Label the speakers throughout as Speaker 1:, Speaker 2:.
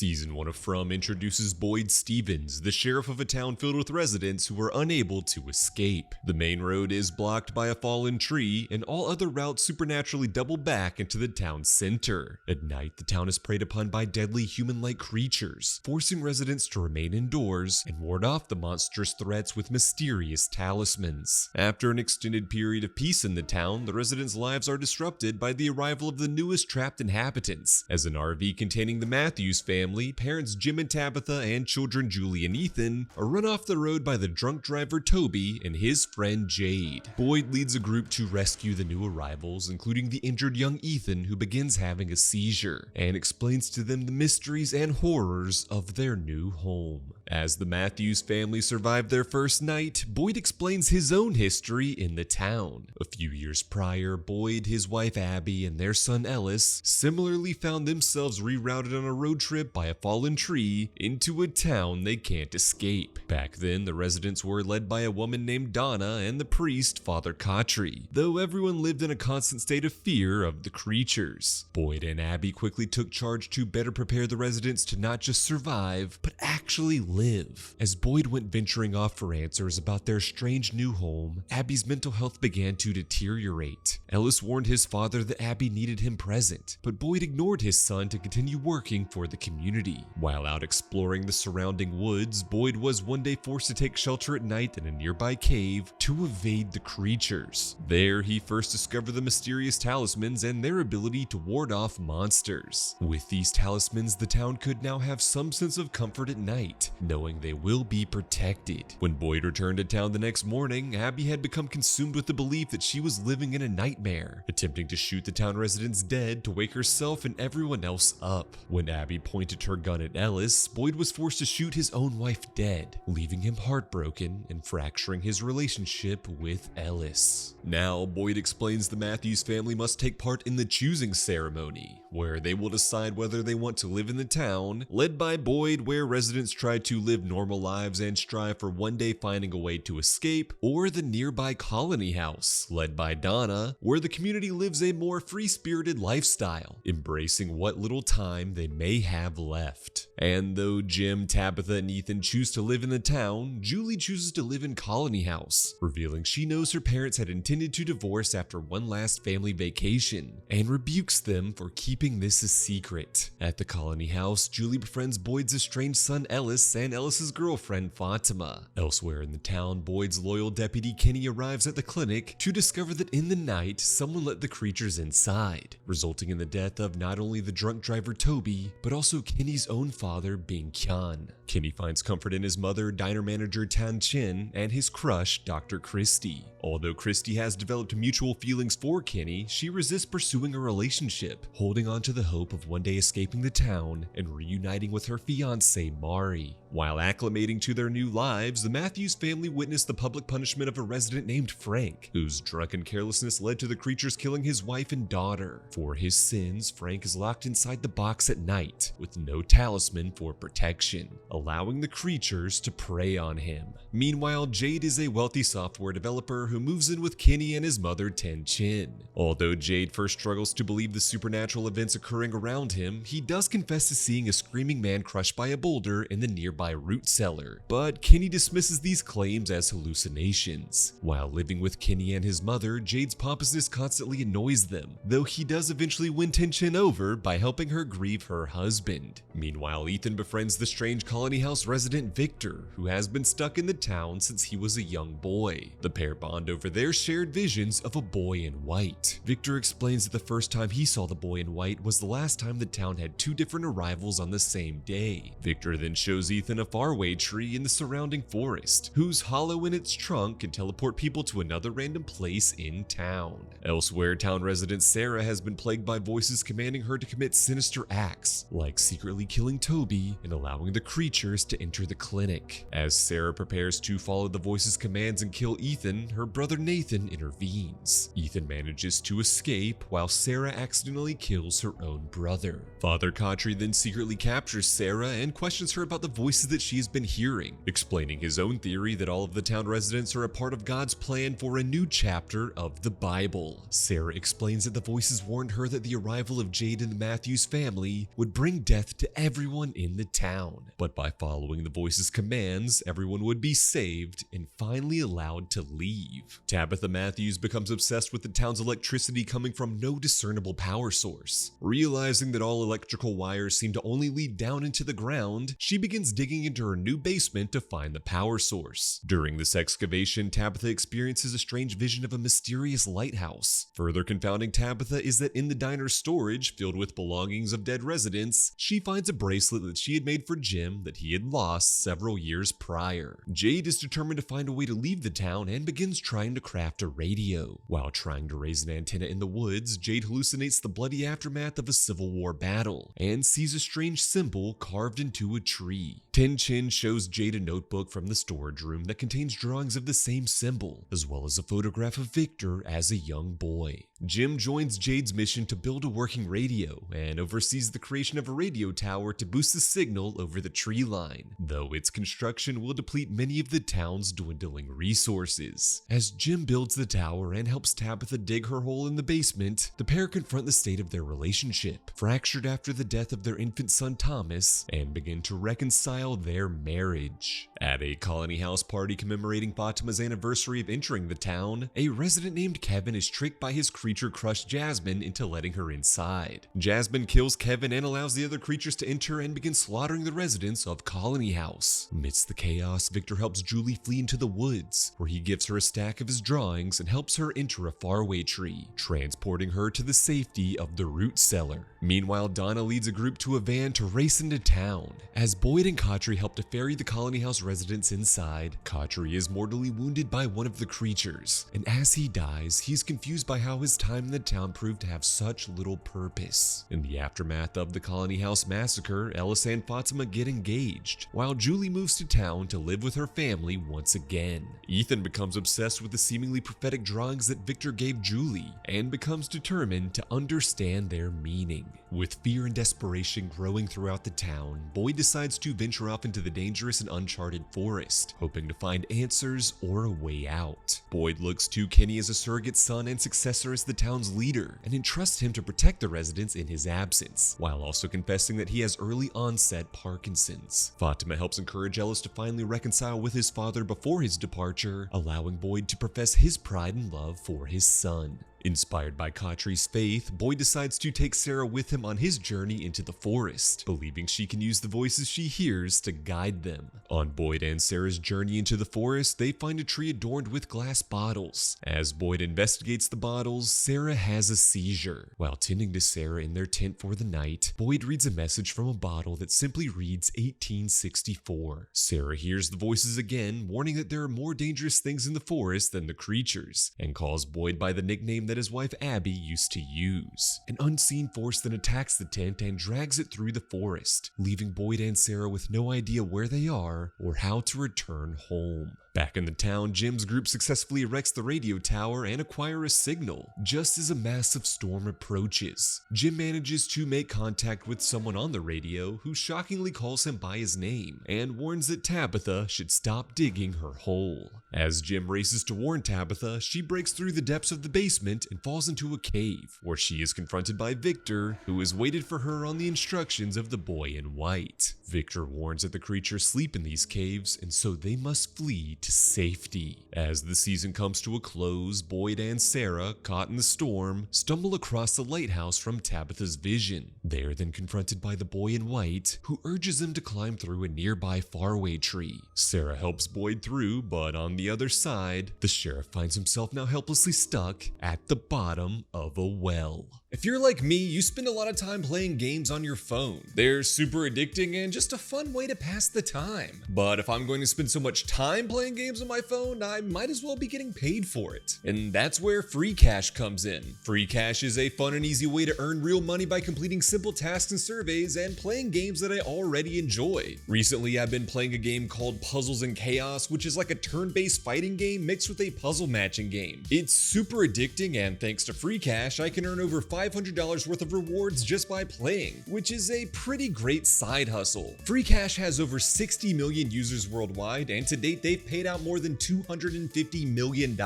Speaker 1: Season 1 of From introduces Boyd Stevens, the sheriff of a town filled with residents who are unable to escape. The main road is blocked by a fallen tree, and all other routes supernaturally double back into the town's center. At night, the town is preyed upon by deadly human-like creatures, forcing residents to remain indoors and ward off the monstrous threats with mysterious talismans. After an extended period of peace in the town, the residents' lives are disrupted by the arrival of the newest trapped inhabitants, as an RV containing the Matthews family, parents Jim and Tabitha, and children Julie and Ethan, are run off the road by the drunk driver Toby and his friend Jade. Boyd leads a group to rescue the new arrivals, including the injured young Ethan, who begins having a seizure, and explains to them the mysteries and horrors of their new home. As the Matthews family survive their first night, Boyd explains his own history in the town. A few years prior, Boyd, his wife Abby, and their son Ellis similarly found themselves rerouted on a road trip by a fallen tree into a town they can't escape. Back then, the residents were led by a woman named Donna and the priest, Father Khatri, though everyone lived in a constant state of fear of the creatures. Boyd and Abby quickly took charge to better prepare the residents to not just survive, but actually live. As Boyd went venturing off for answers about their strange new home, Abby's mental health began to deteriorate. Ellis warned his father that Abby needed him present, but Boyd ignored his son to continue working for the community. While out exploring the surrounding woods, Boyd was one day forced to take shelter at night in a nearby cave to evade the creatures. There, he first discovered the mysterious talismans and their ability to ward off monsters. With these talismans, the town could now have some sense of comfort at night, knowing they will be protected. When Boyd returned to town the next morning, Abby had become consumed with the belief that she was living in a nightmare, attempting to shoot the town residents dead to wake herself and everyone else up. When Abby pointed her gun at Ellis, Boyd was forced to shoot his own wife dead, leaving him heartbroken and fracturing his relationship with Ellis. Now, Boyd explains the Matthews family must take part in the choosing ceremony, where they will decide whether they want to live in the town, led by Boyd, where residents try to live normal lives and strive for one day finding a way to escape, or the nearby colony house, led by Donna, where the community lives a more free-spirited lifestyle, embracing what little time they may have left. And though Jim, Tabitha, and Ethan choose to live in the town, Julie chooses to live in colony house, revealing she knows her parents had intended to divorce after one last family vacation, and rebukes them for keeping this a secret. At the colony house, Julie befriends Boyd's estranged son Ellis and Ellis's girlfriend Fatima. Elsewhere in the town, Boyd's loyal deputy Kenny arrives at the clinic to discover that in the night, someone let the creatures inside, resulting in the death of not only the drunk driver Toby, but also Kenny's own father, being Kyan. Kenny finds comfort in his mother, diner manager Tian-Chen, and his crush, Dr. Kristi. Although Kristi has developed mutual feelings for Kenny, she resists pursuing a relationship, holding on to the hope of one day escaping the town and reuniting with her fiancé Mari. While acclimating to their new lives, the Matthews family witnessed the public punishment of a resident named Frank, whose drunken carelessness led to the creatures killing his wife and daughter. For his sins, Frank is locked inside the box at night, with no talisman for protection, allowing the creatures to prey on him. Meanwhile, Jade is a wealthy software developer who moves in with Kenny and his mother Tian-Chen. Although Jade first struggles to believe the supernatural events occurring around him, he does confess to seeing a screaming man crushed by a boulder in the nearby root cellar, but Kenny dismisses these claims as hallucinations. While living with Kenny and his mother, Jade's pompousness constantly annoys them, though he does eventually win Tian-Chen over by helping her grieve her husband. Meanwhile, Ethan befriends the strange colony house resident Victor, who has been stuck in the town since he was a young boy. The pair bond over their shared visions of a boy in white. Victor explains that the first time he saw the boy in white was the last time the town had two different arrivals on the same day. Victor then shows Ethan a faraway tree in the surrounding forest, whose hollow in its trunk can teleport people to another random place in town. Elsewhere, town resident Sarah has been plagued by voices commanding her to commit sinister acts, like secretly killing Toby and allowing the creatures to enter the clinic. As Sarah prepares to follow the voices' commands and kill Ethan, her brother Nathan intervenes. Ethan manages to escape, while Sarah accidentally kills her own brother. Father Khatri then secretly captures Sarah and questions her about the voices voices that she has been hearing, explaining his own theory that all of the town residents are a part of God's plan for a new chapter of the Bible. Sarah explains that the voices warned her that the arrival of Jade and the Matthews family would bring death to everyone in the town, but by following the voices' commands, everyone would be saved and finally allowed to leave. Tabitha Matthews becomes obsessed with the town's electricity coming from no discernible power source. Realizing that all electrical wires seem to only lead down into the ground, she begins digging into her new basement to find the power source. During this excavation, Tabitha experiences a strange vision of a mysterious lighthouse. Further confounding Tabitha is that in the diner's storage, filled with belongings of dead residents, she finds a bracelet that she had made for Jim that he had lost several years prior. Jade is determined to find a way to leave the town and begins trying to craft a radio. While trying to raise an antenna in the woods, Jade hallucinates the bloody aftermath of a Civil War battle and sees a strange symbol carved into a tree. Tian-Chen shows Jade a notebook from the storage room that contains drawings of the same symbol, as well as a photograph of Victor as a young boy. Jim joins Jade's mission to build a working radio and oversees the creation of a radio tower to boost the signal over the tree line, though its construction will deplete many of the town's dwindling resources. As Jim builds the tower and helps Tabitha dig her hole in the basement, the pair confront the state of their relationship, fractured after the death of their infant son Thomas, and begin to reconcile their marriage. At a colony house party commemorating Fatima's anniversary of entering the town, a resident named Kevin is tricked by his creature crush Jasmine into letting her inside. Jasmine kills Kevin and allows the other creatures to enter and begin slaughtering the residents of Colony House. Amidst the chaos, Victor helps Julie flee into the woods, where he gives her a stack of his drawings and helps her enter a faraway tree, transporting her to the safety of the root cellar. Meanwhile, Donna leads a group to a van to race into town. As Boyd and Khatri help to ferry the Colony House residents inside, Khatri is mortally wounded by one of the creatures, and as he dies, he's confused by how his time in the town proved to have such little purpose. In the aftermath of the Colony House massacre, Ellis and Fatima get engaged, while Julie moves to town to live with her family once again. Ethan becomes obsessed with the seemingly prophetic drawings that Victor gave Julie, and becomes determined to understand their meaning. With fear and desperation growing throughout the town, Boyd decides to venture off into the dangerous and uncharted forest, hoping to find answers or a way out. Boyd looks to Kenny as a surrogate son and successor as the town's leader, and entrusts him to protect the residents in his absence, while also confessing that he has early onset Parkinson's. Fatima helps encourage Ellis to finally reconcile with his father before his departure, allowing Boyd to profess his pride and love for his son. Inspired by Khatri's faith, Boyd decides to take Sarah with him on his journey into the forest, believing she can use the voices she hears to guide them. On Boyd and Sarah's journey into the forest, they find a tree adorned with glass bottles. As Boyd investigates the bottles, Sarah has a seizure. While tending to Sarah in their tent for the night, Boyd reads a message from a bottle that simply reads 1864. Sarah hears the voices again, warning that there are more dangerous things in the forest than the creatures, and calls Boyd by the nickname that his wife Abby used to use. An unseen force then attacks the tent and drags it through the forest, leaving Boyd and Sarah with no idea where they are or how to return home. Back in the town, Jim's group successfully erects the radio tower and acquire a signal, just as a massive storm approaches. Jim manages to make contact with someone on the radio who shockingly calls him by his name and warns that Tabitha should stop digging her hole. As Jim races to warn Tabitha, she breaks through the depths of the basement and falls into a cave, where she is confronted by Victor, who has waited for her on the instructions of the boy in white. Victor warns that the creatures sleep in these caves, and so they must flee to safety. As the season comes to a close, Boyd and Sarah, caught in the storm, stumble across the lighthouse from Tabitha's vision. They are then confronted by the boy in white, who urges them to climb through a nearby faraway tree. Sarah helps Boyd through, but on the other side, the sheriff finds himself now helplessly stuck at the bottom of a well. If you're like me, you spend a lot of time playing games on your phone. They're super addicting and just a fun way to pass the time. But if I'm going to spend so much time playing playing games on my phone, I might as well be getting paid for it. And that's where Free Cash comes in. Free Cash is a fun and easy way to earn real money by completing simple tasks and surveys and playing games that I already enjoy. Recently, I've been playing a game called Puzzles and Chaos, which is like a turn-based fighting game mixed with a puzzle matching game. It's super addicting, and thanks to Free Cash, I can earn over $500 worth of rewards just by playing, which is a pretty great side hustle. Free Cash has over 60 million users worldwide, and to date they've paid out more than $250 million.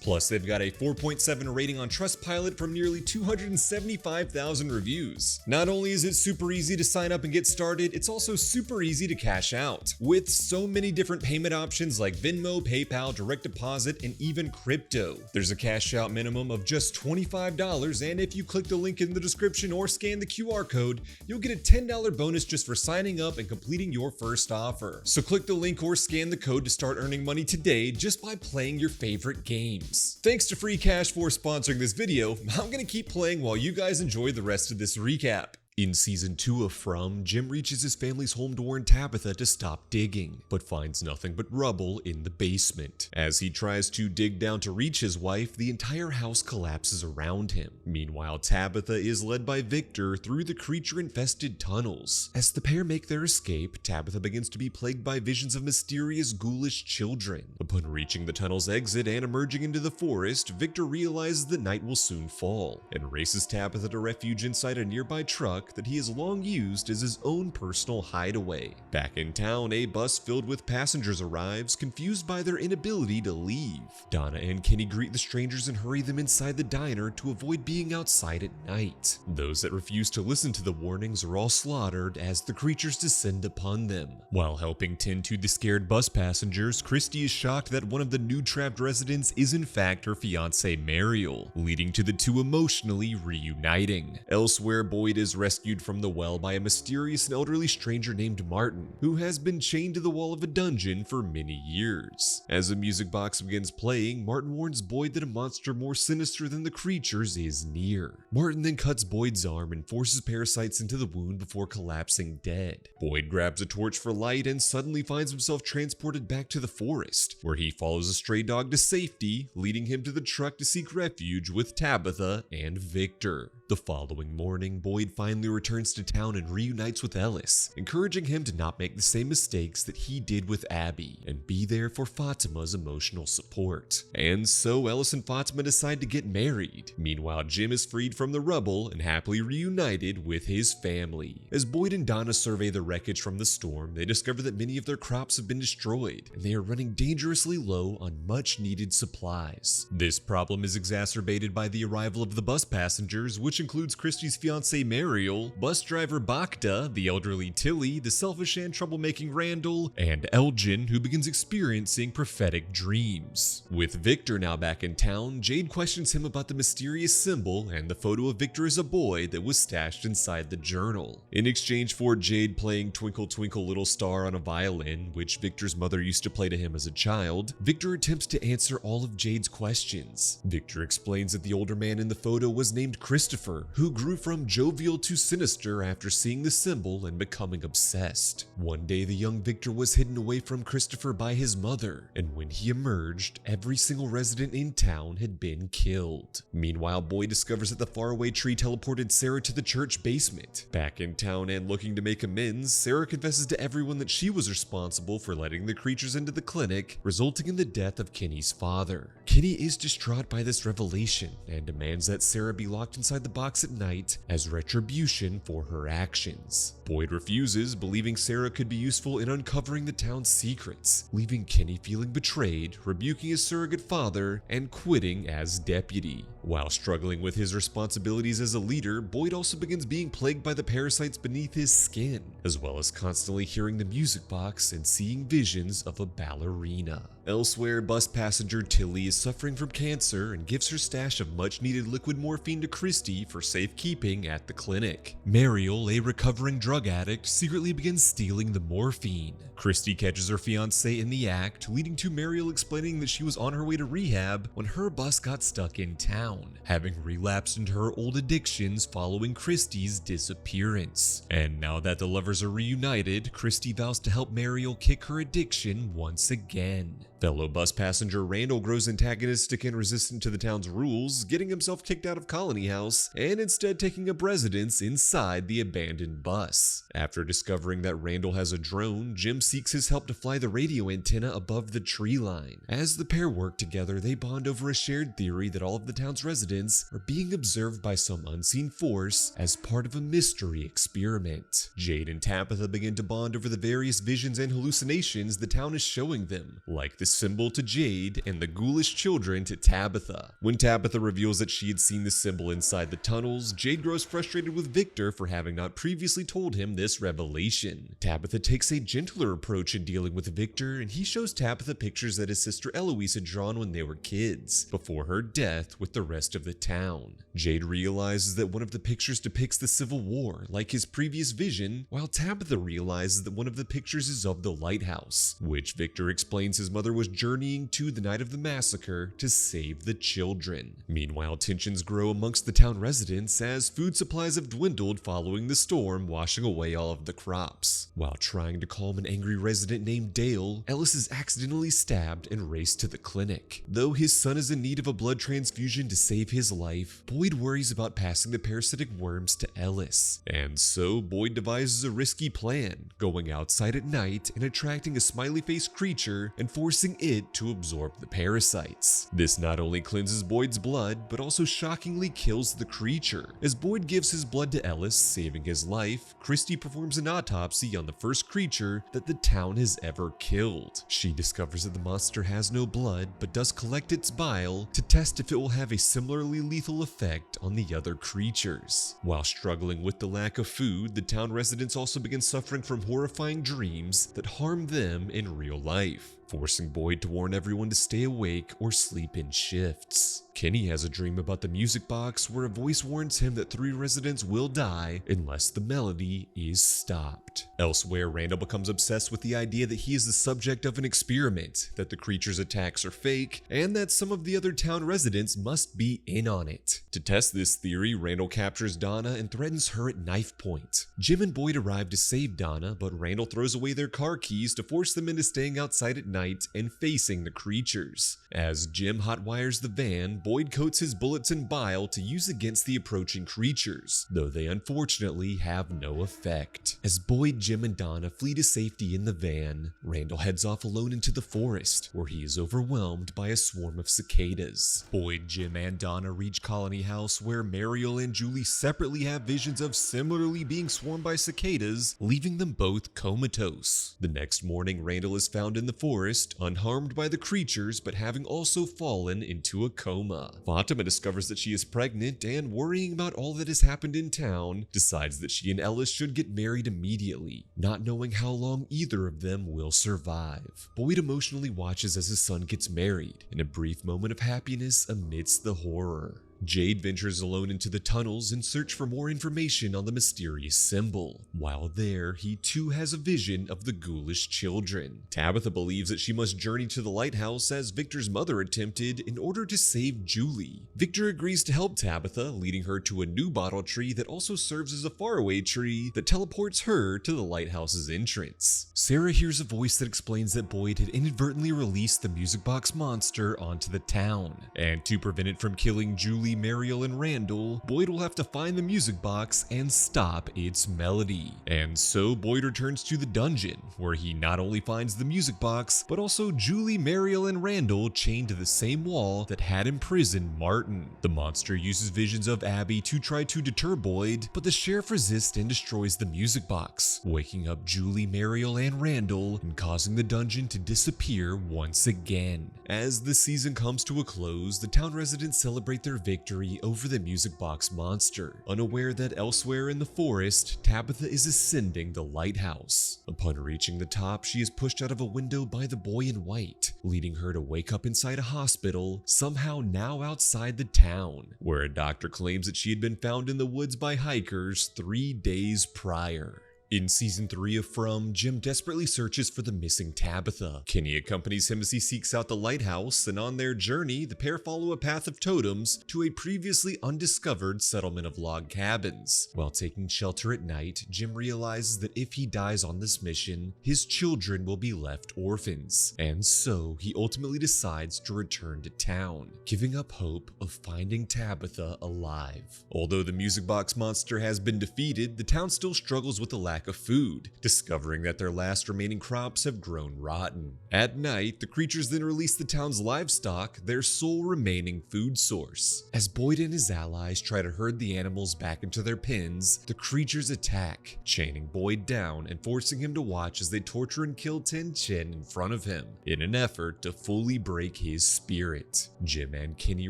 Speaker 1: Plus, they've got a 4.7 rating on Trustpilot from nearly 275,000 reviews. Not only is it super easy to sign up and get started, it's also super easy to cash out. With so many different payment options like Venmo, PayPal, direct deposit, and even crypto. There's a cash out minimum of just $25, and if you click the link in the description or scan the QR code, you'll get a $10 bonus just for signing up and completing your first offer. So click the link or scan the code to start earning money today just by playing your favorite games. Thanks to Free Cash for sponsoring this video. I'm gonna keep playing while you guys enjoy the rest of this recap. In Season 2 of From, Jim reaches his family's home to warn Tabitha to stop digging, but finds nothing but rubble in the basement. As he tries to dig down to reach his wife, the entire house collapses around him. Meanwhile, Tabitha is led by Victor through the creature-infested tunnels. As the pair make their escape, Tabitha begins to be plagued by visions of mysterious, ghoulish children. Upon reaching the tunnel's exit and emerging into the forest, Victor realizes that night will soon fall, and races Tabitha to refuge inside a nearby truck that he has long used as his own personal hideaway. Back in town, a bus filled with passengers arrives, confused by their inability to leave. Donna and Kenny greet the strangers and hurry them inside the diner to avoid being outside at night. Those that refuse to listen to the warnings are all slaughtered as the creatures descend upon them. While helping tend to the scared bus passengers, Kristi is shocked that one of the new trapped residents is in fact her fiance Mariel, leading to the two emotionally reuniting. Elsewhere, Boyd is rescued from the well by a mysterious and elderly stranger named Martin, who has been chained to the wall of a dungeon for many years. As the music box begins playing, Martin warns Boyd that a monster more sinister than the creatures is near. Martin then cuts Boyd's arm and forces parasites into the wound before collapsing dead. Boyd grabs a torch for light and suddenly finds himself transported back to the forest, where he follows a stray dog to safety, leading him to the truck to seek refuge with Tabitha and Victor. The following morning, Boyd finally returns to town and reunites with Ellis, encouraging him to not make the same mistakes that he did with Abby and be there for Fatima's emotional support. And so Ellis and Fatima decide to get married. Meanwhile, Jim is freed from the rubble and happily reunited with his family. As Boyd and Donna survey the wreckage from the storm, they discover that many of their crops have been destroyed and they are running dangerously low on much needed supplies. This problem is exacerbated by the arrival of the bus passengers, which includes Kristi's fiancée Mariel, bus driver Bakta, the elderly Tilly, the selfish and troublemaking Randall, and Elgin, who begins experiencing prophetic dreams. With Victor now back in town, Jade questions him about the mysterious symbol and the photo of Victor as a boy that was stashed inside the journal. In exchange for Jade playing Twinkle Twinkle Little Star on a violin, which Victor's mother used to play to him as a child, Victor attempts to answer all of Jade's questions. Victor explains that the older man in the photo was named Christopher, who grew from jovial to sinister after seeing the symbol and becoming obsessed. One day, the young Victor was hidden away from Christopher by his mother, and when he emerged, every single resident in town had been killed. Meanwhile, Boyd discovers that the faraway tree teleported Sarah to the church basement. Back in town and looking to make amends, Sarah confesses to everyone that she was responsible for letting the creatures into the clinic, resulting in the death of Kenny's father. Kenny is distraught by this revelation and demands that Sarah be locked inside the box at night as retribution for her actions. Boyd refuses, believing Sarah could be useful in uncovering the town's secrets, leaving Kenny feeling betrayed, rebuking his surrogate father, and quitting as deputy. While struggling with his responsibilities as a leader, Boyd also begins being plagued by the parasites beneath his skin, as well as constantly hearing the music box and seeing visions of a ballerina. Elsewhere, bus passenger Tilly is suffering from cancer and gives her stash of much-needed liquid morphine to Kristi for safekeeping at the clinic. Mariel, a recovering drug addict, secretly begins stealing the morphine. Kristi catches her fiancé in the act, leading to Mariel explaining that she was on her way to rehab when her bus got stuck in town, having relapsed into her old addictions following Kristi's disappearance. And now that the lovers are reunited, Kristi vows to help Mariel kick her addiction once again. Fellow bus passenger Randall grows antagonistic and resistant to the town's rules, getting himself kicked out of Colony House and instead taking up residence inside the abandoned bus. After discovering that Randall has a drone, Jim seeks his help to fly the radio antenna above the tree line. As the pair work together, they bond over a shared theory that all of the town's residents are being observed by some unseen force as part of a mystery experiment. Jade and Tabitha begin to bond over the various visions and hallucinations the town is showing them, like the symbol to Jade and the ghoulish children to Tabitha. When Tabitha reveals that she had seen the symbol inside the tunnels, Jade grows frustrated with Victor for having not previously told him this revelation. Tabitha takes a gentler approach in dealing with Victor, and he shows Tabitha pictures that his sister Eloise had drawn when they were kids, before her death with the rest of the town. Jade realizes that one of the pictures depicts the Civil War, like his previous vision, while Tabitha realizes that one of the pictures is of the lighthouse, which Victor explains his mother was journeying to the night of the massacre to save the children. Meanwhile, tensions grow amongst the town residents as food supplies have dwindled following the storm washing away all of the crops. While trying to calm an angry resident named Dale, Ellis is accidentally stabbed and raced to the clinic. Though his son is in need of a blood transfusion to save his life, Boyd worries about passing the parasitic worms to Ellis. And so Boyd devises a risky plan, going outside at night and attracting a smiley-faced creature and forcing it to absorb the parasites. This not only cleanses Boyd's blood, but also shockingly kills the creature. As Boyd gives his blood to Ellis, saving his life, Kristi performs an autopsy on the first creature that the town has ever killed. She discovers that the monster has no blood, but does collect its bile to test if it will have a similarly lethal effect on the other creatures. While struggling with the lack of food, the town residents also begin suffering from horrifying dreams that harm them in real life, forcing Boyd to warn everyone to stay awake or sleep in shifts. Kenny has a dream about the music box where a voice warns him that 3 residents will die unless the melody is stopped. Elsewhere, Randall becomes obsessed with the idea that he is the subject of an experiment, that the creature's attacks are fake, and that some of the other town residents must be in on it. To test this theory, Randall captures Donna and threatens her at knife point. Jim and Boyd arrive to save Donna, but Randall throws away their car keys to force them into staying outside at night and facing the creatures. As Jim hotwires the van, Boyd coats his bullets in bile to use against the approaching creatures, though they unfortunately have no effect. As Boyd, Jim, and Donna flee to safety in the van, Randall heads off alone into the forest, where he is overwhelmed by a swarm of cicadas. Boyd, Jim, and Donna reach Colony House, where Mariel and Julie separately have visions of similarly being swarmed by cicadas, leaving them both comatose. The next morning, Randall is found in the forest, unharmed by the creatures, but having also fallen into a coma. Fatima discovers that she is pregnant and, worrying about all that has happened in town, decides that she and Ellis should get married immediately, not knowing how long either of them will survive. Boyd emotionally watches as his son gets married, in a brief moment of happiness amidst the horror. Jade ventures alone into the tunnels in search for more information on the mysterious symbol. While there, he too has a vision of the ghoulish children. Tabitha believes that she must journey to the lighthouse as Victor's mother attempted in order to save Julie. Victor agrees to help Tabitha, leading her to a new bottle tree that also serves as a faraway tree that teleports her to the lighthouse's entrance. Sarah hears a voice that explains that Boyd had inadvertently released the music box monster onto the town, and to prevent it from killing Julie, Mariel, and Randall, Boyd will have to find the music box and stop its melody. And so Boyd returns to the dungeon, where he not only finds the music box, but also Julie, Mariel, and Randall chained to the same wall that had imprisoned Martin. The monster uses visions of Abby to try to deter Boyd, but the sheriff resists and destroys the music box, waking up Julie, Mariel, and Randall, and causing the dungeon to disappear once again. As the season comes to a close, the town residents celebrate their victory over the music box monster, unaware that elsewhere in the forest, Tabitha is ascending the lighthouse. Upon reaching the top, she is pushed out of a window by the boy in white, leading her to wake up inside a hospital, somehow now outside the town, where a doctor claims that she had been found in the woods by hikers 3 days prior. In season 3 of From, Jim desperately searches for the missing Tabitha. Kenny accompanies him as he seeks out the lighthouse, and on their journey, the pair follow a path of totems to a previously undiscovered settlement of log cabins. While taking shelter at night, Jim realizes that if he dies on this mission, his children will be left orphans, and so he ultimately decides to return to town, giving up hope of finding Tabitha alive. Although the music box monster has been defeated, the town still struggles with the lack of food, discovering that their last remaining crops have grown rotten. At night, the creatures then release the town's livestock, their sole remaining food source. As Boyd and his allies try to herd the animals back into their pens, the creatures attack, chaining Boyd down and forcing him to watch as they torture and kill Tian-Chen in front of him, in an effort to fully break his spirit. Jim and Kenny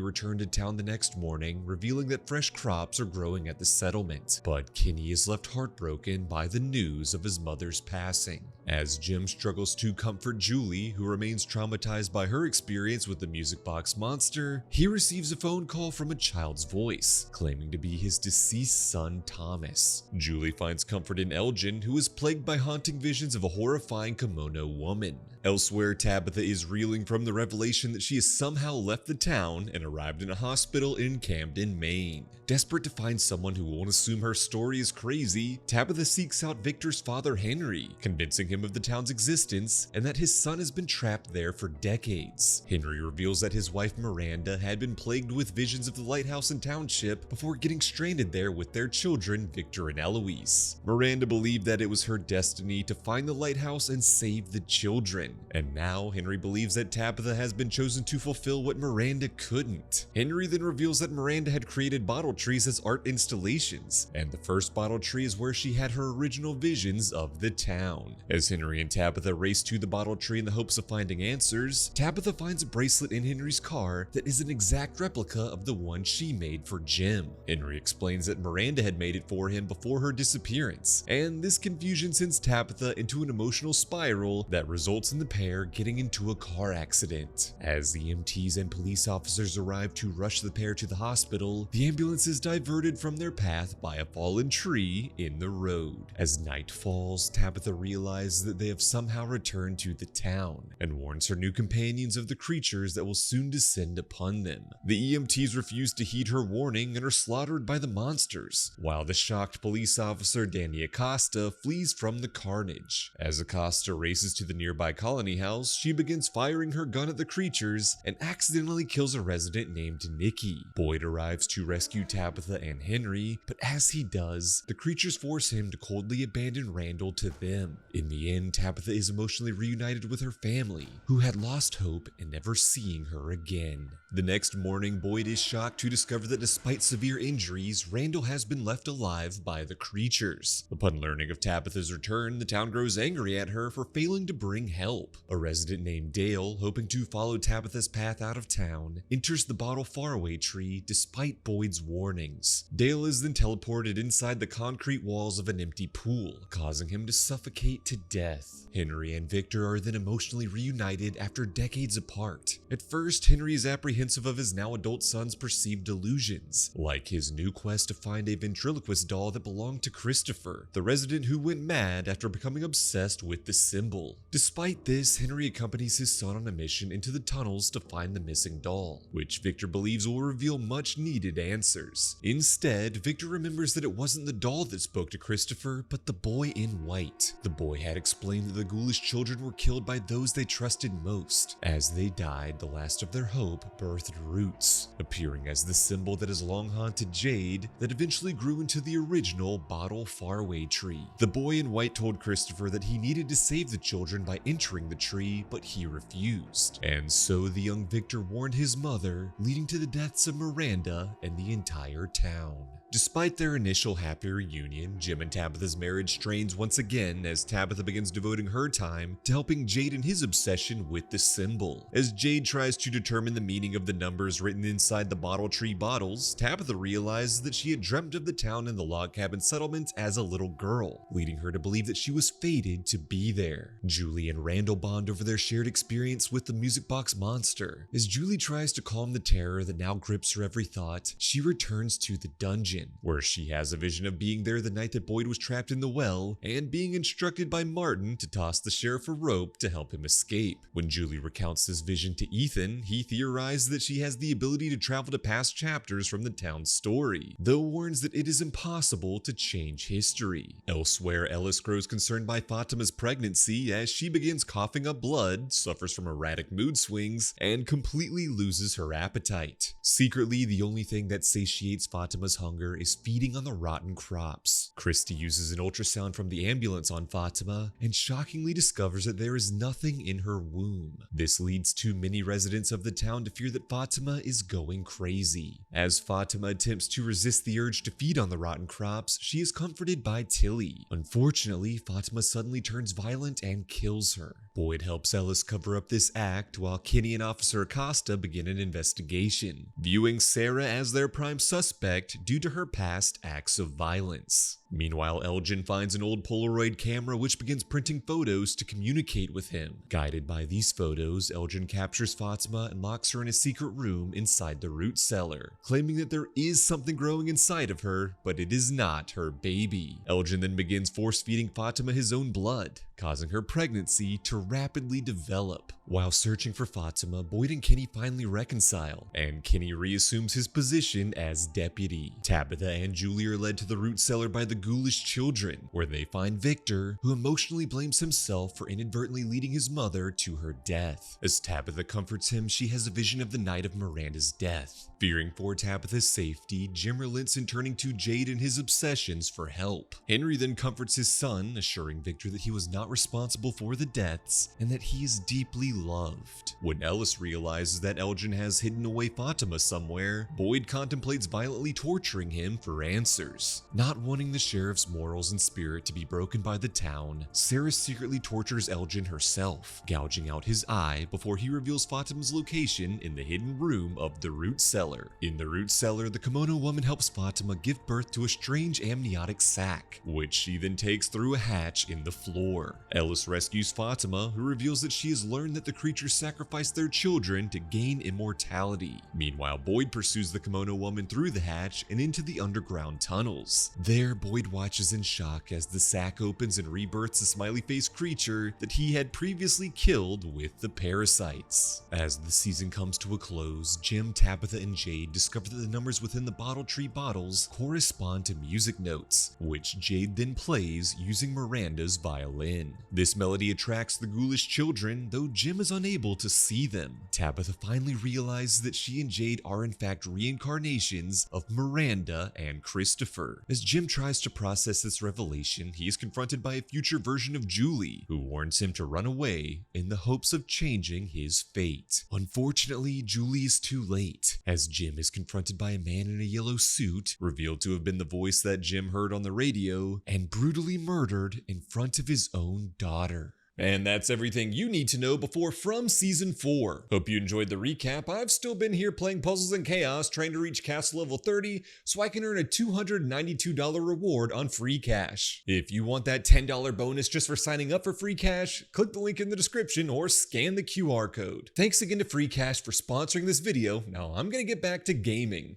Speaker 1: return to town the next morning, revealing that fresh crops are growing at the settlement, but Kenny is left heartbroken by the news of his mother's passing. As Jim struggles to comfort Julie, who remains traumatized by her experience with the music box monster, he receives a phone call from a child's voice, claiming to be his deceased son Thomas. Julie finds comfort in Elgin, who is plagued by haunting visions of a horrifying kimono woman. Elsewhere, Tabitha is reeling from the revelation that she has somehow left the town and arrived in a hospital in Camden, Maine. Desperate to find someone who won't assume her story is crazy, Tabitha seeks out Victor's father Henry, convincing him of the town's existence and that his son has been trapped there for decades. Henry reveals that his wife Miranda had been plagued with visions of the lighthouse and township before getting stranded there with their children Victor and Eloise. Miranda believed that it was her destiny to find the lighthouse and save the children. And now Henry believes that Tabitha has been chosen to fulfill what Miranda couldn't. Henry then reveals that Miranda had created bottle trees as art installations, and the first bottle tree is where she had her original visions of the town. As Henry and Tabitha race to the bottle tree in the hopes of finding answers, Tabitha finds a bracelet in Henry's car that is an exact replica of the one she made for Jim. Henry explains that Miranda had made it for him before her disappearance, and this confusion sends Tabitha into an emotional spiral that results in the pair getting into a car accident. As EMTs and police officers arrive to rush the pair to the hospital, the ambulance is diverted from their path by a fallen tree in the road. As night falls, Tabitha realizes that they have somehow returned to the town and warns her new companions of the creatures that will soon descend upon them. The EMTs refuse to heed her warning and are slaughtered by the monsters, while the shocked police officer Danny Acosta flees from the carnage. As Acosta races to the nearby colony house, she begins firing her gun at the creatures and accidentally kills a resident named Nikki. Boyd arrives to rescue Tabitha and Henry, but as he does, the creatures force him to coldly abandon Randall to them. In the end, Tabitha is emotionally reunited with her family, who had lost hope in never seeing her again. The next morning, Boyd is shocked to discover that despite severe injuries, Randall has been left alive by the creatures. Upon learning of Tabitha's return, the town grows angry at her for failing to bring help. A resident named Dale, hoping to follow Tabitha's path out of town, enters the bottle faraway tree despite Boyd's warnings. Dale is then teleported inside the concrete walls of an empty pool, causing him to suffocate to death. Henry and Victor are then emotionally reunited after decades apart. At first, Henry is apprehensive of his now adult son's perceived delusions, like his new quest to find a ventriloquist doll that belonged to Christopher, the resident who went mad after becoming obsessed with the symbol. Despite this, Henry accompanies his son on a mission into the tunnels to find the missing doll, which Victor believes will reveal much needed answers. Instead, Victor remembers that it wasn't the doll that spoke to Christopher, but the boy in white. The boy had explained that the ghoulish children were killed by those they trusted most. As they died, the last of their hope birthed roots, appearing as the symbol that has long haunted Jade, that eventually grew into the original bottle faraway tree. The boy in white told Christopher that he needed to save the children by entering the tree, but he refused. And so the young Victor warned his mother, leading to the deaths of Miranda and the entire town. Despite their initial happy reunion, Jim and Tabitha's marriage strains once again as Tabitha begins devoting her time to helping Jade in his obsession with the symbol. As Jade tries to determine the meaning of the numbers written inside the bottle tree bottles, Tabitha realizes that she had dreamt of the town and the log cabin settlement as a little girl, leading her to believe that she was fated to be there. Julie and Randall bond over their shared experience with the music box monster. As Julie tries to calm the terror that now grips her every thought, she returns to the dungeon, station, where she has a vision of being there the night that Boyd was trapped in the well and being instructed by Martin to toss the sheriff a rope to help him escape. When Julie recounts this vision to Ethan, he theorizes that she has the ability to travel to past chapters from the town's story, though warns that it is impossible to change history. Elsewhere, Ellis grows concerned by Fatima's pregnancy as she begins coughing up blood, suffers from erratic mood swings, and completely loses her appetite. Secretly, the only thing that satiates Fatima's hunger is feeding on the rotten crops. Kristi uses an ultrasound from the ambulance on Fatima and shockingly discovers that there is nothing in her womb. This leads to many residents of the town to fear that Fatima is going crazy. As Fatima attempts to resist the urge to feed on the rotten crops, she is comforted by Tilly. Unfortunately, Fatima suddenly turns violent and kills her. Boyd helps Ellis cover up this act while Kenny and Officer Acosta begin an investigation, viewing Sarah as their prime suspect due to her past acts of violence. Meanwhile, Elgin finds an old Polaroid camera which begins printing photos to communicate with him. Guided by these photos, Elgin captures Fatima and locks her in a secret room inside the root cellar, claiming that there is something growing inside of her, but it is not her baby. Elgin then begins force-feeding Fatima his own blood, causing her pregnancy to rapidly develop. While searching for Fatima, Boyd and Kenny finally reconcile, and Kenny reassumes his position as deputy. Tabitha and Julie are led to the root cellar by the ghoulish children, where they find Victor, who emotionally blames himself for inadvertently leading his mother to her death. As Tabitha comforts him, she has a vision of the night of Miranda's death. Fearing for Tabitha's safety, Jim relents in turning to Jade and his obsessions for help. Henry then comforts his son, assuring Victor that he was not responsible for the deaths and that he is deeply loved. When Ellis realizes that Elgin has hidden away Fatima somewhere, Boyd contemplates violently torturing him for answers. Not wanting the sheriff's morals and spirit to be broken by the town, Sarah secretly tortures Elgin herself, gouging out his eye before he reveals Fatima's location in the hidden room of the root cellar. In the root cellar, the kimono woman helps Fatima give birth to a strange amniotic sac, which she then takes through a hatch in the floor. Ellis rescues Fatima, who reveals that she has learned that the creatures sacrificed their children to gain immortality. Meanwhile, Boyd pursues the kimono woman through the hatch and into the underground tunnels. There, Boyd watches in shock as the sack opens and rebirths a smiley-faced creature that he had previously killed with the parasites. As the season comes to a close, Jim, Tabitha, and Jade discover that the numbers within the bottle tree bottles correspond to music notes, which Jade then plays using Miranda's violin. This melody attracts the ghoulish children, though Jim is unable to see them. Tabitha finally realizes that she and Jade are in fact reincarnations of Miranda and Christopher. As Jim tries to process this revelation, he is confronted by a future version of Julie, who warns him to run away in the hopes of changing his fate. Unfortunately, Julie is too late, as Jim is confronted by a man in a yellow suit, revealed to have been the voice that Jim heard on the radio, and brutally murdered in front of his own daughter. And that's everything you need to know before From Season 4. Hope you enjoyed the recap. I've still been here playing Puzzles and Chaos, trying to reach Castle Level 30 so I can earn a $292 reward on free cash. If you want that $10 bonus just for signing up for free cash, click the link in the description or scan the QR code. Thanks again to Free Cash for sponsoring this video. Now I'm gonna get back to gaming.